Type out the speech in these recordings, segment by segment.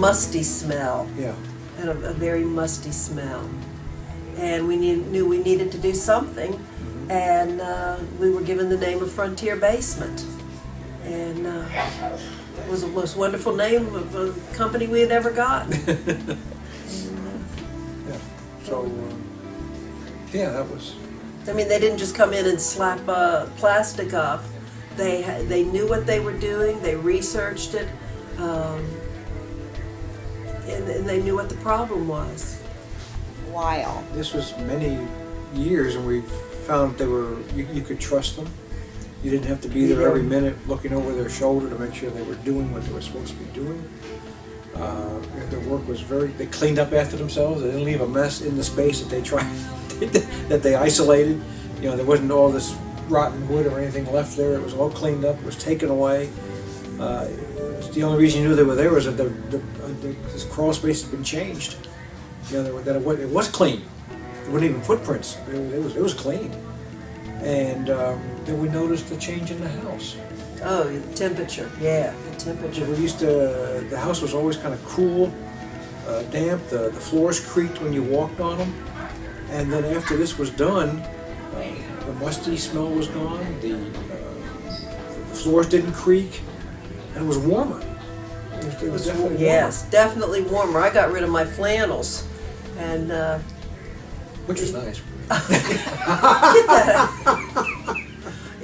musty smell. Yeah. And a very musty smell. And we knew we needed to do something, and we were given the name of Frontier Basement. And it was the most wonderful name of a company we had ever gotten. Yeah. So, yeah, that was... I mean, they didn't just come in and slap plastic up. They knew what they were doing. They researched it, and they knew what the problem was. Wow. This was many years, and we found they were, you could trust them. You didn't have to be there every minute looking over their shoulder to make sure they were doing what they were supposed to be doing. Their work was they cleaned up after themselves. They didn't leave a mess in the space that they tried, that they isolated. You know, there wasn't all this rotten wood or anything left there. It was all cleaned up. It was taken away. The only reason you knew they were there was that this crawl space had been changed. You know, that it was clean. There weren't even footprints. It was clean. And then we noticed the change in the house. Oh, the temperature. Yeah, the temperature. The house was always kind of cool, damp. The floors creaked when you walked on them. And then after this was done, the musty smell was gone. The floors didn't creak, and it was warmer. It was definitely warmer. Yes, definitely warmer. I got rid of my flannels, and which was nice. Get that.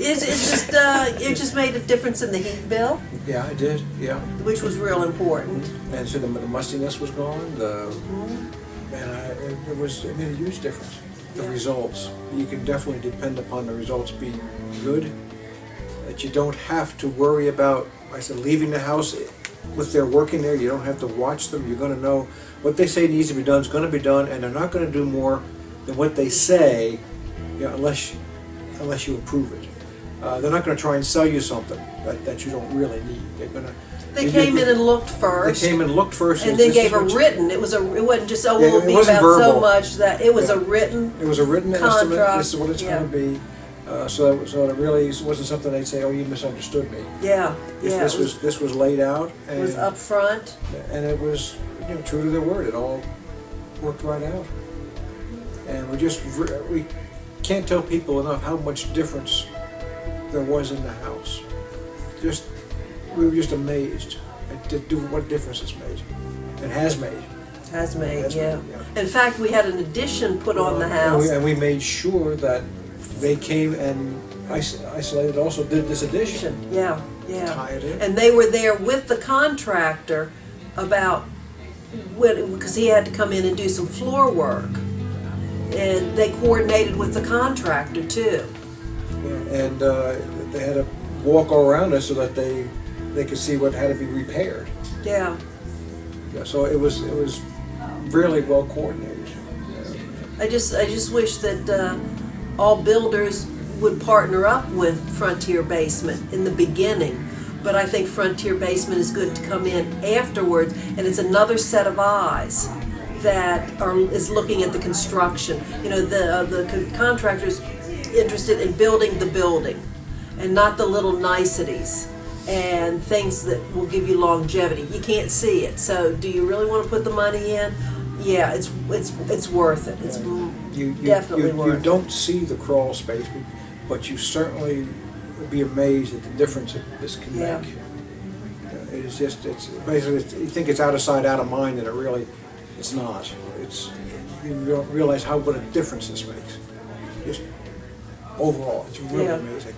It just made a difference in the heat bill. Yeah, it did. Yeah, which was real important. And so the mustiness was gone. And it made a huge difference. The results. You can definitely depend upon the results being good. That you don't have to worry about, like I said, leaving the house with their work in there. You don't have to watch them. You're going to know what they say needs to be done is going to be done, and they're not going to do more than what they say, you know, unless you approve it. They're not going to try and sell you something that you don't really need. They're going to. They came in and looked first. They came and looked first, and then gave a written. It wasn't just we'll be about verbal. So much that it was a written. It was a written estimate. This is what it's going to be. So it really wasn't something they'd say, "Oh, you misunderstood me." Yeah, yeah. This was laid out. And, it was up front. And it was true to their word. It all worked right out. And we can't tell people enough how much difference there was in the house. We were just amazed at what difference it's made. It has made. Has made, yeah. In fact, we had an addition put on the house. And we made sure that they came and isolated, also did this addition. Yeah, yeah. Tie it in. And they were there with the contractor because he had to come in and do some floor work. And they coordinated with the contractor too. Yeah, and they had to walk all around us so that they could see what had to be repaired. Yeah. Yeah. So it was really well coordinated. I just wish that all builders would partner up with Frontier Basement in the beginning. But I think Frontier Basement is good to come in afterwards, and it's another set of eyes that is looking at the construction. You know, the contractor's interested in building the building, and not the little niceties and things that will give you longevity. You can't see it, so do you really want to put the money in? Yeah, it's worth it. It's definitely worth it. You don't see the crawl space, but you certainly would be amazed at the difference this can make. It's basically, you think it's out of sight, out of mind, and it's not. You don't realize what a difference this makes. Just overall, it's really amazing.